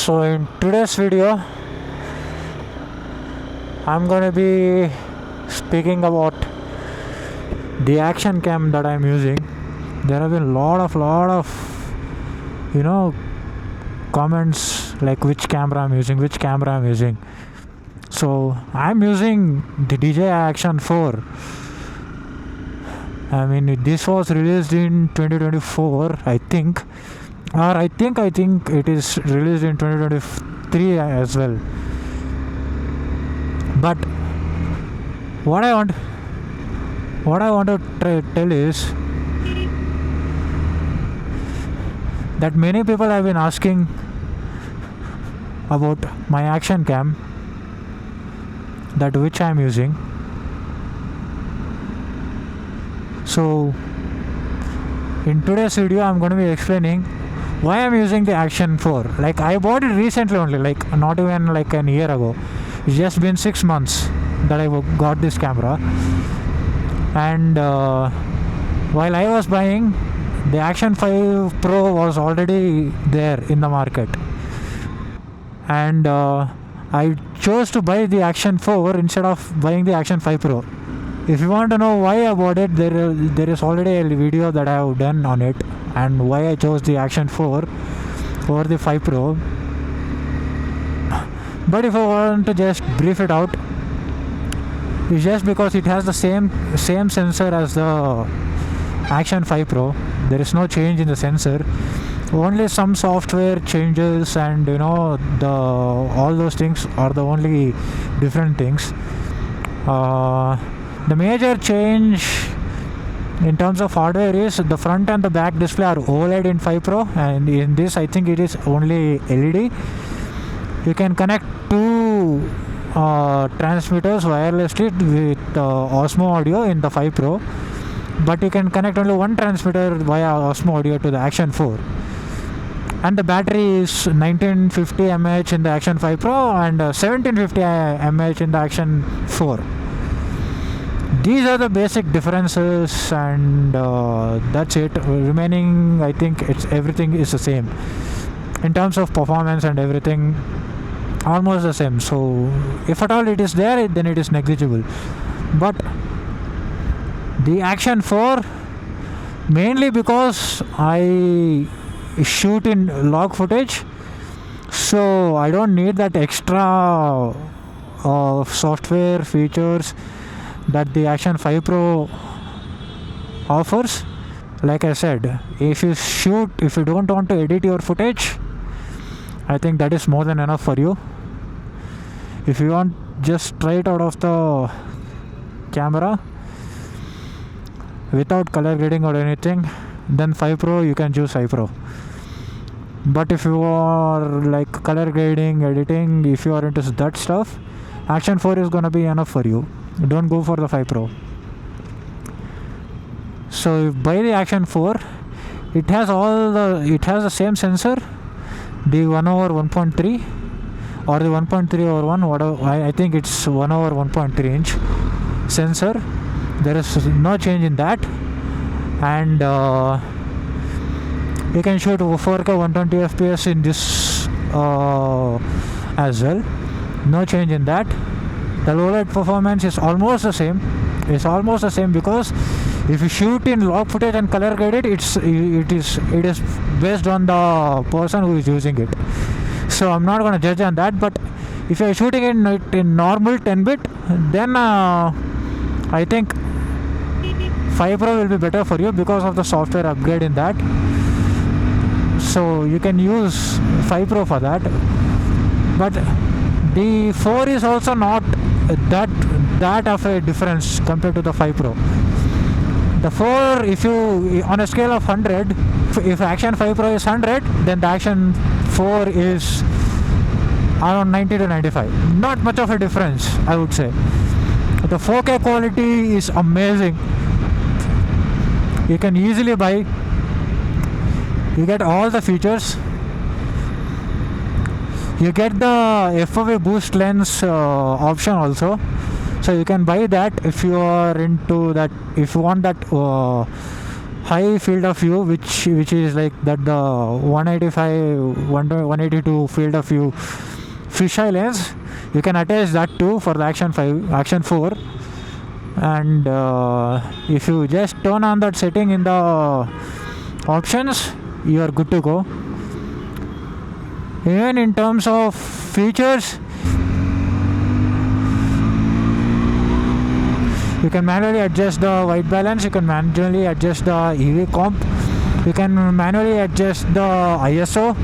So in today's video I'm gonna be speaking about the action cam that I'm using. There have been lot of comments like which camera I'm using. So I'm using the DJI Action 4. I mean, this was released in 2024, I think, or I think it is released in 2023 as well. But what I want to tell is that many people have been asking about my action cam, that which I am using. So in today's video I'm going to be explaining why I'm using the Action 4. Like, I bought it recently only, like not even like an year ago. It's just been 6 months that I got this camera. And while I was buying, the Action 5 Pro was already there in the market, and I chose to buy the Action 4 instead of buying the Action 5 Pro. If you want to know why I bought it, there is already a video that I have done on it, and why I chose the Action 4 over the 5 Pro. But if I want to just brief it out, it's just because it has the same sensor as the Action 5 Pro. There is no change in the sensor, only some software changes, and all those things are the only different things. The major change in terms of hardware is the front and the back display are OLED in 5 Pro, and in this I think it is only LED. You can connect two transmitters wirelessly with Osmo audio in the 5 Pro, but you can connect only one transmitter via Osmo audio to the Action 4. And the battery is 1950 mAh in the Action 5 Pro and 1750 mAh in the Action 4. These are the basic differences, and that's it. Remaining, I think everything is the same in terms of performance and everything, almost the same. So if at all it is there, then it is negligible. But the Action 4, mainly because I shoot in log footage, so I don't need that extra software features that the Action 5 Pro offers. Like I said, if you don't want to edit your footage, I think that is more than enough for you. If you want just straight out of the camera without color grading or anything, then 5 Pro, you can choose 5 Pro. But if you are like color grading, editing, if you are into that stuff, Action 4 is gonna be enough for you. Don't go for the 5 Pro. So buy the Action 4. It has the same sensor, the 1/1.3 or the 1.3/1, whatever. I think it's 1/1.3 inch sensor. There is no change in that, and you can shoot 4K 120 FPS in this as well. No change in that. The low-light performance is almost the same. It's almost the same because if you shoot in log footage and color grade it is based on the person who is using it. So I'm not going to judge on that. But if you are shooting in normal 10-bit, then I think 5 Pro will be better for you because of the software upgrade in that. So you can use 5 Pro for that. But the 4 is also not that of a difference compared to the 5 Pro. The 4, if you on a scale of 100, if Action 5 Pro is 100, then the Action 4 is around 90 to 95. Not much of a difference, I would say. The 4K quality is amazing. You can easily buy. You get all the features. You get the FOV boost lens option also, so you can buy that if you are into that. If you want that high field of view, which is like that the 182 field of view fisheye lens. You can attach that too for the Action 4, and if you just turn on that setting in the options, you are good to go. Even in terms of features, you can manually adjust the white balance, you can manually adjust the EV comp, you can manually adjust the ISO,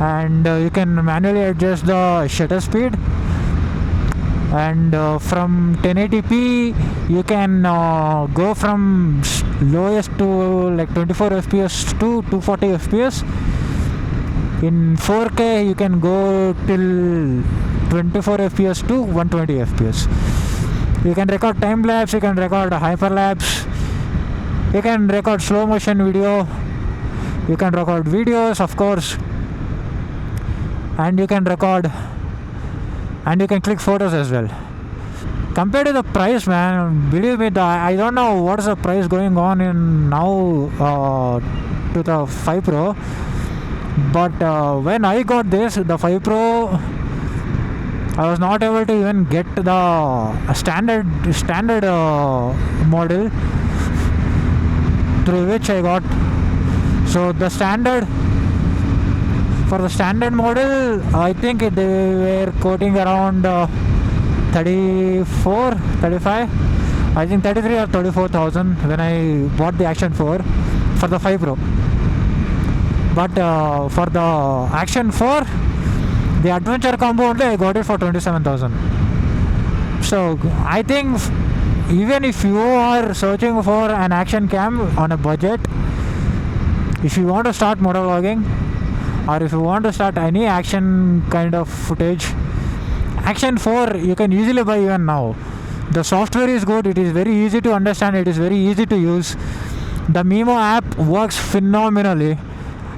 and you can manually adjust the shutter speed. And from 1080p you can go from lowest to like 24 fps to 240 fps. In 4K you can go till 24 fps to 120 fps. You can record time lapse, you can record hyperlapse, you can record slow motion video, you can record videos, of course, and you can record, and you can click photos as well. Compared to the price, man, believe me, I don't know what's the price going on in now to the 5 Pro, but when I got this, the 5 Pro, I was not able to even get the standard model through which I got. So the standard, for the standard model, I think they were quoting around 34, 35, I think 33 or 34,000 when I bought the Action 4 for the 5 Pro. But for the Action 4, the adventure combo only, I got it for 27,000. So I think even if you are searching for an action cam on a budget, if you want to start motovlogging, or if you want to start any action kind of footage, Action 4 you can easily buy even now. The software is good, it is very easy to understand, it is very easy to use. The Mimo app works phenomenally.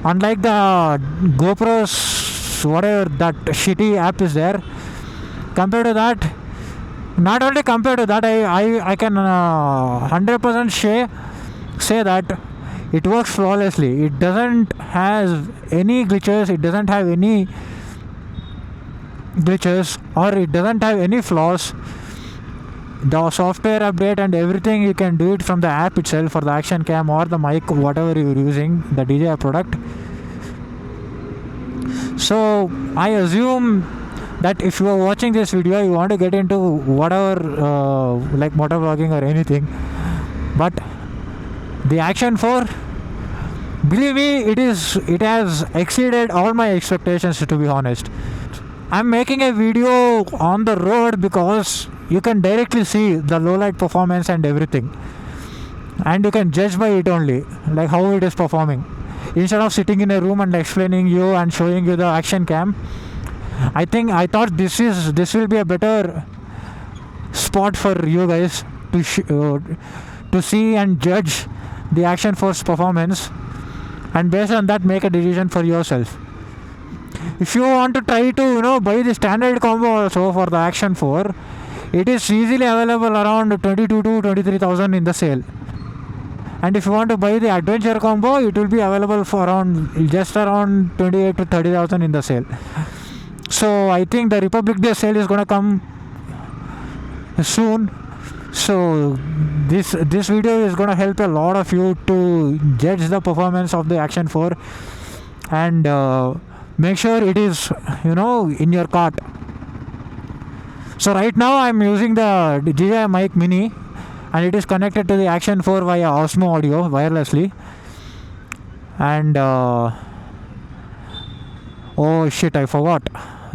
Unlike the GoPro's whatever that shitty app is there, compared to that, not only compared to that, I can 100% say that it works flawlessly. It doesn't have any glitches, it doesn't have any glitches, or it doesn't have any flaws. The software update and everything, you can do it from the app itself for the action cam or the mic, whatever you're using, the DJI product. So I assume that if you are watching this video, you want to get into whatever like motovlogging or anything, but the Action 4, believe me, it has exceeded all my expectations, to be honest. I'm making a video on the road because you can directly see the low light performance and everything, and you can judge by it only, like how it is performing, instead of sitting in a room and explaining you and showing you the action cam. I thought this will be a better spot for you guys to see and judge the Action 4's performance, and based on that make a decision for yourself. If you want to try to buy the standard combo also for the Action 4, it is easily available around 22 to 23,000 in the sale. And if you want to buy the adventure combo, it will be available for just around 28 to 30,000 in the sale. So I think the Republic Day sale is gonna come soon. So this video is gonna help a lot of you to judge the performance of the Action 4 and make sure it is in your cart. So right now I'm using the DJI Mic Mini, and it is connected to the Action 4 via Osmo audio wirelessly. And oh shit, I forgot,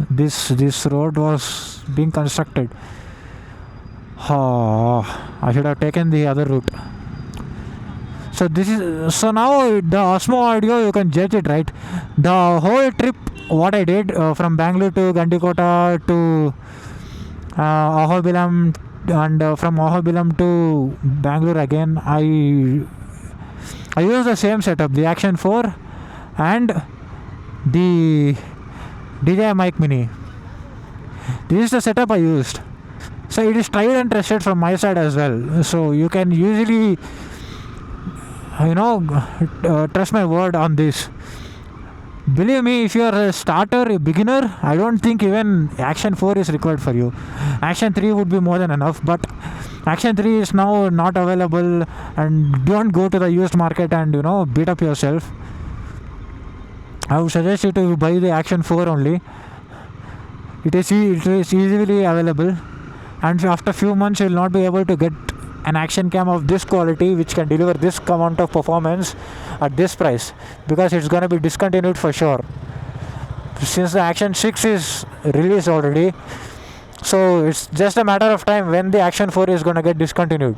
this road was being constructed. I should have taken the other route. So now the Osmo audio, you can judge it, right? The whole trip what I did from Bangalore to Gandikota to Ahobilam, and from Ahobilam to Bangalore again, I use the same setup, the Action 4 and the DJI Mic Mini. This is the setup I used. So it is tried and tested from my side as well. So you can usually trust my word on this. Believe me, if you are a starter, a beginner, I don't think even Action 4 is required for you. Action 3 would be more than enough, but Action 3 is now not available, and don't go to the used market and beat up yourself. I would suggest you to buy the Action 4 only. It is easily available, and after few months you will not be able to get an action cam of this quality which can deliver this amount of performance at this price, because it's going to be discontinued for sure, since the Action 6 is released already. So it's just a matter of time when the Action 4 is going to get discontinued.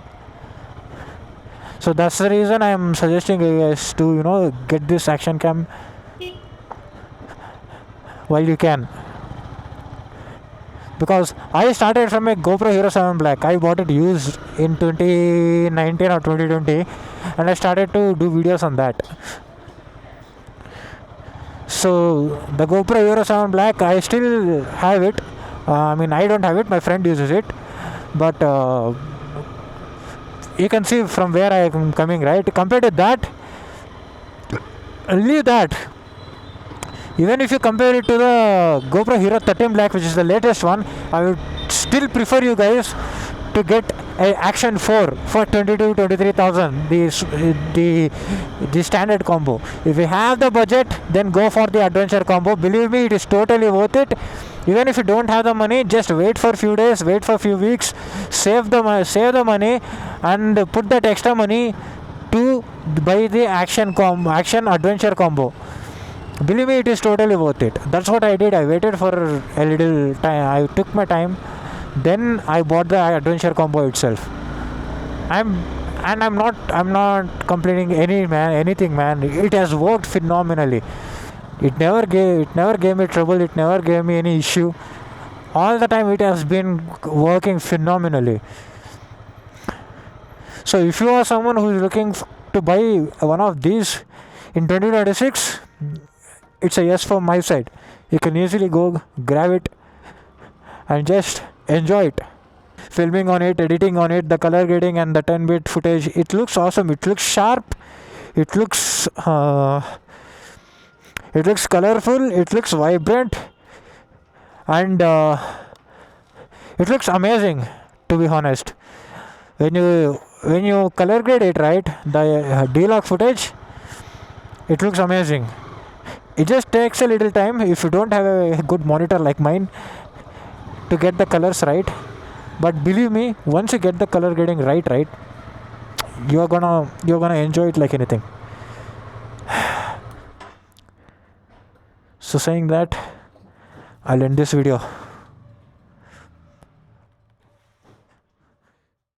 So that's the reason I am suggesting you guys to get this action cam while you can. Because I started from a GoPro Hero 7 Black. I bought it used in 2019 or 2020, and I started to do videos on that. So the GoPro Hero 7 Black, I still have it. I don't have it, my friend uses it. But you can see from where I am coming, right? Compared to that, leave that. Even if you compare it to the GoPro Hero 13 Black, which is the latest one, I would still prefer you guys to get a Action 4 for 22,000-23,000, the standard combo. If you have the budget, then go for the adventure combo. Believe me, it is totally worth it. Even if you don't have the money, just wait for a few days, wait for a few weeks, save the money, and put that extra money to buy the action adventure combo. Believe me, it is totally worth it. That's what I did. I waited for a little time. I took my time. Then I bought the adventure combo itself. I'm not complaining anything, man. It has worked phenomenally. It never gave me trouble. It never gave me any issue. All the time it has been working phenomenally. So if you are someone who is looking to buy one of these in 2026, it's a yes from my side. You can easily go grab it and just enjoy it. Filming on it, editing on it, the color grading and the 10-bit footage, it looks awesome. It looks sharp. It looks colorful. It looks vibrant, and it looks amazing. To be honest, when you color grade it, right, the D-Log footage, it looks amazing. It just takes a little time if you don't have a good monitor like mine to get the colors right. But believe me, once you get the color grading right, you're gonna enjoy it like anything. So saying that, I'll end this video.